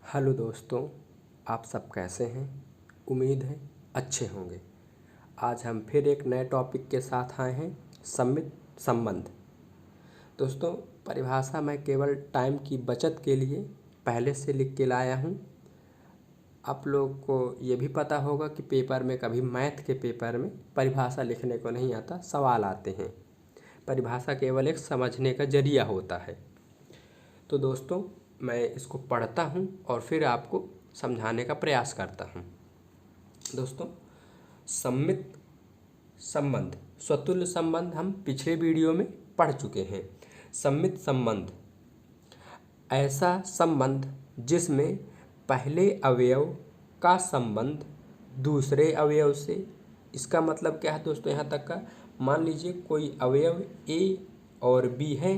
Hello दोस्तों, आप सब कैसे हैं। उम्मीद है अच्छे होंगे। आज हम फिर एक नए टॉपिक के साथ आए हैं, सम्मित संबंध। दोस्तों, परिभाषा मैं केवल टाइम की बचत के लिए पहले से लिख के लाया हूँ। आप लोग को ये भी पता होगा कि पेपर में कभी मैथ के पेपर में परिभाषा लिखने को नहीं आता, सवाल आते हैं। परिभाषा केवल एक समझने का जरिया होता है। तो दोस्तों, मैं इसको पढ़ता हूँ और फिर आपको समझाने का प्रयास करता हूँ। दोस्तों, सम्मित संबंध, स्वतुल्य संबंध हम पिछले वीडियो में पढ़ चुके हैं। सम्मित संबंध ऐसा संबंध जिसमें पहले अवयव का संबंध दूसरे अवयव से। इसका मतलब क्या है दोस्तों, यहाँ तक का मान लीजिए कोई अवयव ए और बी है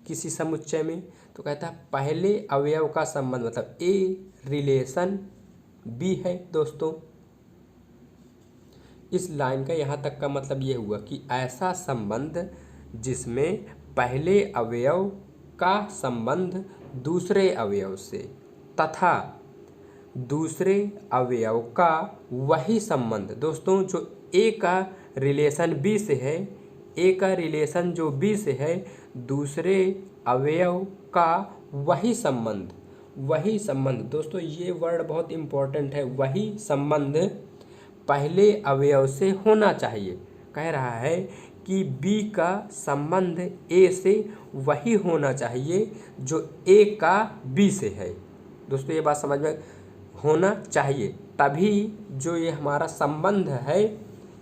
किसी समुच्चय में, तो कहता है पहले अवयव का संबंध मतलब ए रिलेशन बी है। दोस्तों, इस लाइन का यहाँ तक का मतलब ये हुआ कि ऐसा संबंध जिसमें पहले अवयव का संबंध दूसरे अवयव से तथा दूसरे अवयव का वही संबंध। दोस्तों, जो ए का रिलेशन बी से है, ए का रिलेशन जो बी से है, दूसरे अवयव का वही संबंध। वही संबंध दोस्तों, ये वर्ड बहुत इम्पोर्टेंट है। वही संबंध पहले अवयव से होना चाहिए। कह रहा है कि बी का संबंध ए से वही होना चाहिए जो ए का बी से है। दोस्तों, ये बात समझ में होना चाहिए, तभी जो ये हमारा संबंध है,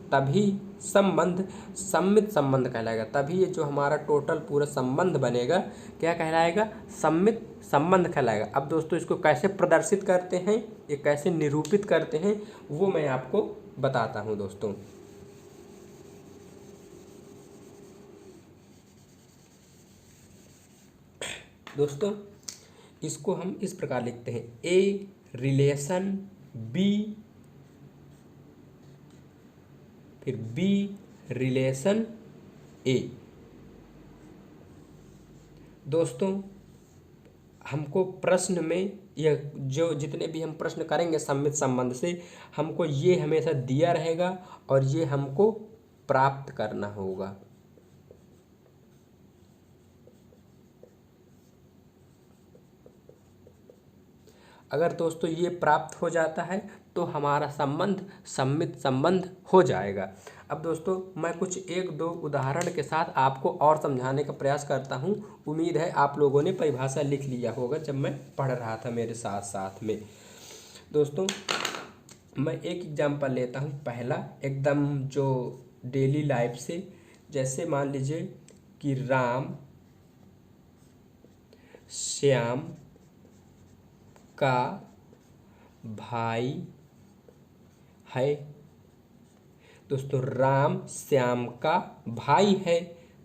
तभी संबंध सम्मित संबंध कहलाएगा। तभी ये जो हमारा टोटल पूरा संबंध बनेगा क्या कहलाएगा, सम्मित संबंध कहलाएगा। अब दोस्तों, इसको कैसे प्रदर्शित करते हैं, ये कैसे निरूपित करते हैं, वो मैं आपको बताता हूँ। दोस्तों, इसको हम इस प्रकार लिखते हैं, ए रिलेशन बी, फिर बी रिलेशन ए। दोस्तों, हमको प्रश्न में यह जो जितने भी हम प्रश्न करेंगे सम्मित संबंध से, हमको ये हमेशा दिया रहेगा और ये हमको प्राप्त करना होगा। अगर दोस्तों ये प्राप्त हो जाता है तो हमारा संबंध सम्मित संबंध हो जाएगा। अब दोस्तों, मैं कुछ एक दो उदाहरण के साथ आपको और समझाने का प्रयास करता हूँ। उम्मीद है आप लोगों ने परिभाषा लिख लिया होगा जब मैं पढ़ रहा था मेरे साथ साथ में। दोस्तों, मैं एक एग्जाम्पल लेता हूँ, पहला एकदम जो डेली लाइफ से। जैसे मान लीजिए कि राम श्याम का भाई है। दोस्तों, राम श्याम का भाई है।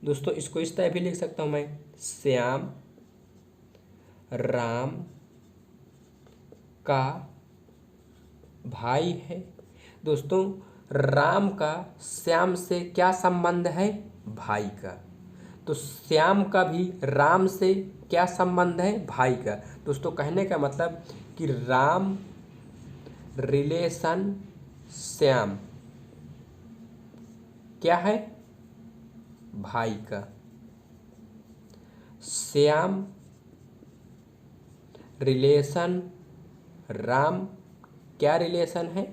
दोस्तों, इसको इस तरह भी लिख सकता हूँ मैं, श्याम राम का भाई है। दोस्तों, राम का श्याम से क्या संबंध है, भाई का। तो श्याम का भी राम से क्या संबंध है, भाई का। दोस्तों, कहने का मतलब कि राम रिलेशन श्याम क्या है, भाई का। श्याम रिलेशन राम क्या रिलेशन है,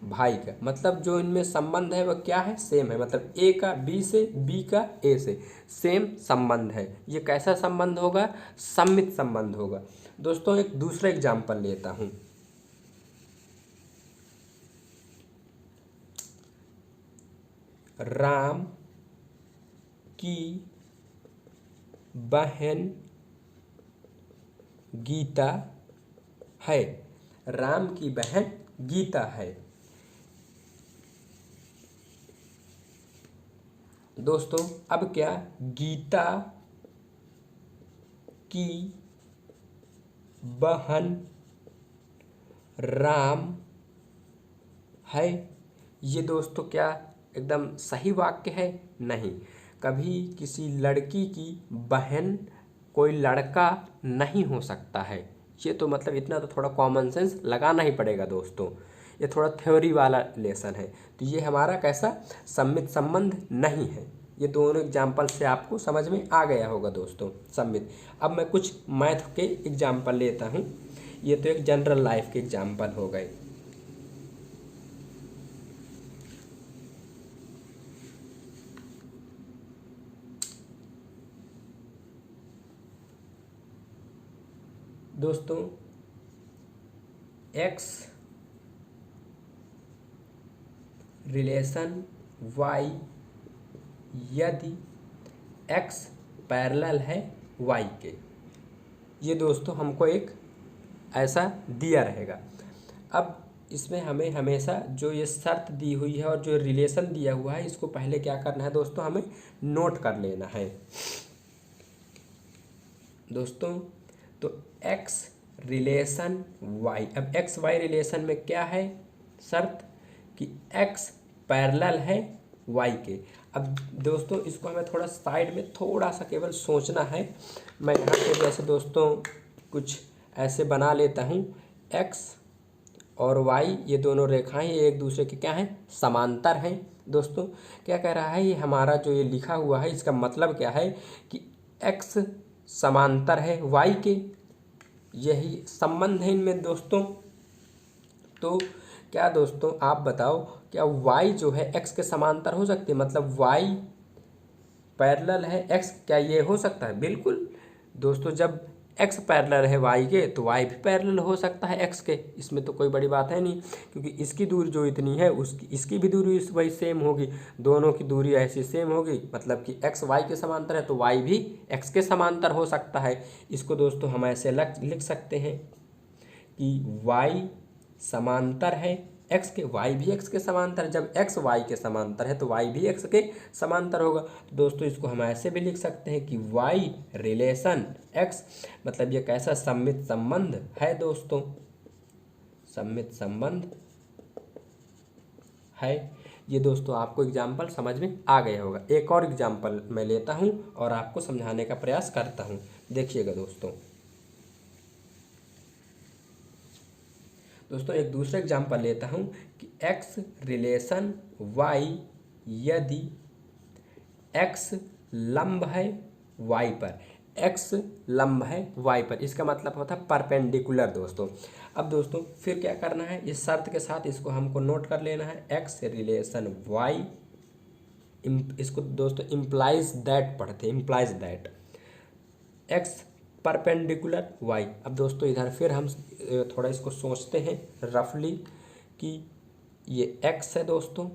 भाई का। मतलब जो इनमें संबंध है वह क्या है, सेम है। मतलब ए का बी से, बी का ए से सेम संबंध है। ये कैसा संबंध होगा, सम्मित संबंध होगा। दोस्तों, एक दूसरा एग्जाम्पल लेता हूँ। राम की बहन गीता है। राम की बहन गीता है। दोस्तों, अब क्या, गीता की बहन राम है। ये दोस्तों क्या एकदम सही वाक्य है, नहीं। कभी किसी लड़की की बहन कोई लड़का नहीं हो सकता है, ये तो मतलब इतना तो थोड़ा कॉमन सेंस लगाना ही पड़ेगा दोस्तों, ये थोड़ा थ्योरी वाला लेसन है। तो ये हमारा कैसा सम्मित संबंध नहीं है। ये दोनों एग्जाम्पल से आपको समझ में आ गया होगा दोस्तों सम्मित। अब मैं कुछ मैथ के एग्जाम्पल लेता हूँ। ये तो एक जनरल लाइफ के एग्जाम्पल हो गए। दोस्तों x रिलेशन y यदि x पैरेलल है y के, ये दोस्तों हमको एक ऐसा दिया रहेगा। अब इसमें हमें हमेशा जो ये शर्त दी हुई है और जो रिलेशन दिया हुआ है, इसको पहले क्या करना है दोस्तों, हमें नोट कर लेना है दोस्तों। तो x रिलेशन y, अब x y रिलेशन में क्या है शर्त कि x पैरेलल है y के। अब दोस्तों इसको हमें थोड़ा साइड में थोड़ा सा केवल सोचना है। मैं यहाँ पे जैसे दोस्तों कुछ ऐसे बना लेता हूँ, x और y ये दोनों रेखाएं ये एक दूसरे के क्या हैं, समांतर हैं दोस्तों। क्या कह रहा है, ये हमारा जो ये लिखा हुआ है इसका मतलब क्या है कि x समांतर है y के, यही संबंध है इनमें दोस्तों। तो क्या दोस्तों आप बताओ, क्या y जो है x के समांतर हो सकती है, मतलब y पैरेलल है x, क्या ये हो सकता है? बिल्कुल दोस्तों, जब x पैरेलल है y के तो y भी पैरेलल हो सकता है x के, इसमें तो कोई बड़ी बात है नहीं, क्योंकि इसकी दूरी जो इतनी है उसकी इसकी भी दूरी वही सेम होगी, दोनों की दूरी ऐसी सेम होगी, मतलब कि x y के समांतर है तो y भी x के समांतर हो सकता है। इसको दोस्तों हम ऐसे लिख सकते हैं कि y समांतर है x के, y भी x के समांतर है। जब x y के समांतर है तो y भी x के समांतर होगा। तो दोस्तों इसको हम ऐसे भी लिख सकते हैं कि y रिलेशन x, मतलब ये कैसा सम्मित संबंध है दोस्तों, सम्मित संबंध है। ये दोस्तों आपको एग्जाम्पल समझ में आ गया होगा। एक और एग्जाम्पल मैं लेता हूँ और आपको समझाने का प्रयास करता हूँ, देखिएगा दोस्तों। दोस्तों एक दूसरा एग्जाम्पल लेता हूँ कि x रिलेशन y यदि x लंब है y पर, x लंब है y पर, इसका मतलब होता है परपेंडिकुलर दोस्तों। अब दोस्तों फिर क्या करना है, इस शर्त के साथ इसको हमको नोट कर लेना है, x रिलेशन y, इसको दोस्तों इम्प्लाइज दैट पढ़ते हैं, implies that x perpendicular y। अब दोस्तों इधर फिर हम थोड़ा इसको सोचते हैं रफली कि ये x है दोस्तों,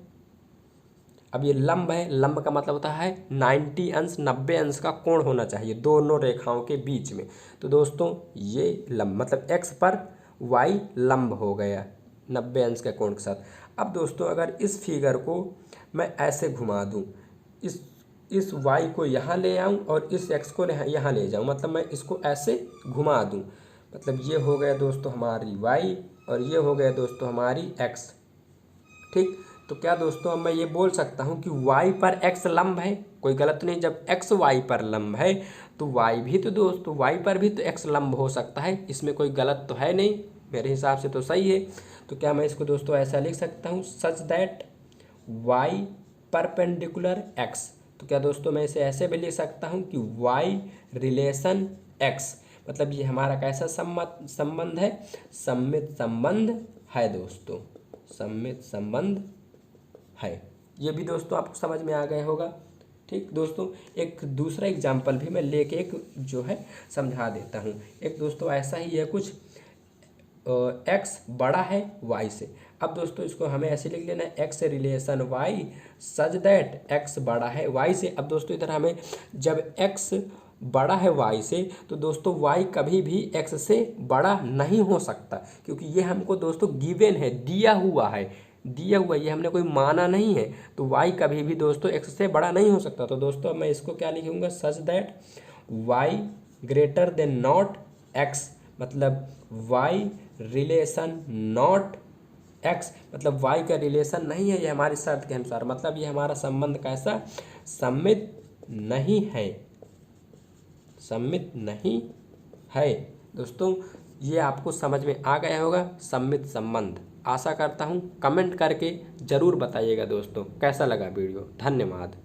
अब ये लंब है, लंब का मतलब होता है 90 अंश 90 अंश का कोण होना चाहिए दोनों रेखाओं के बीच में। तो दोस्तों ये लंब मतलब x पर y लंब हो गया 90 अंश के कोण के साथ। अब दोस्तों अगर इस फिगर को मैं ऐसे घुमा दूँ, इस y को यहाँ ले आऊँ और इस x को यहाँ ले जाऊँ, मतलब मैं इसको ऐसे घुमा दूँ, मतलब ये हो गया दोस्तों हमारी y और ये हो गया दोस्तों हमारी x। ठीक, तो क्या दोस्तों अब मैं ये बोल सकता हूँ कि y पर x लंब है, कोई गलत नहीं। जब x y पर लंब है तो y भी तो दोस्तों y पर भी तो x लंब हो सकता है, इसमें कोई गलत तो है नहीं, मेरे हिसाब से तो सही है। तो क्या मैं इसको दोस्तों ऐसा लिख सकता हूँ, such that y perpendicular x। तो क्या दोस्तों मैं इसे ऐसे भी लिख सकता हूँ कि y रिलेशन x, मतलब ये हमारा कैसा संबंध है, सम्मित संबंध है दोस्तों, सम्मित संबंध है। ये भी दोस्तों आपको समझ में आ गया होगा। ठीक दोस्तों, एक दूसरा एग्जाम्पल भी मैं लेके एक जो है समझा देता हूँ। एक दोस्तों ऐसा ही है कुछ, x बड़ा है y से। अब दोस्तों इसको हमें ऐसे लिख लेना है, x relation y such that x बड़ा है y से। अब दोस्तों इधर हमें जब x बड़ा है y से तो दोस्तों y कभी भी x से बड़ा नहीं हो सकता, क्योंकि ये हमको दोस्तों गिवन है, दिया हुआ है, दिया हुआ, ये हमने कोई माना नहीं है। तो y कभी भी दोस्तों x से बड़ा नहीं हो सकता। तो दोस्तों मैं इसको क्या लिखूँगा, such that y greater than not x, मतलब y रिलेशन नॉट x, मतलब y का रिलेशन नहीं है, ये हमारी शर्त के अनुसार, मतलब ये हमारा संबंध कैसा, सम्मित नहीं है, सम्मित नहीं है दोस्तों। ये आपको समझ में आ गया होगा सम्मित संबंध। आशा करता हूँ कमेंट करके ज़रूर बताइएगा दोस्तों कैसा लगा वीडियो। धन्यवाद।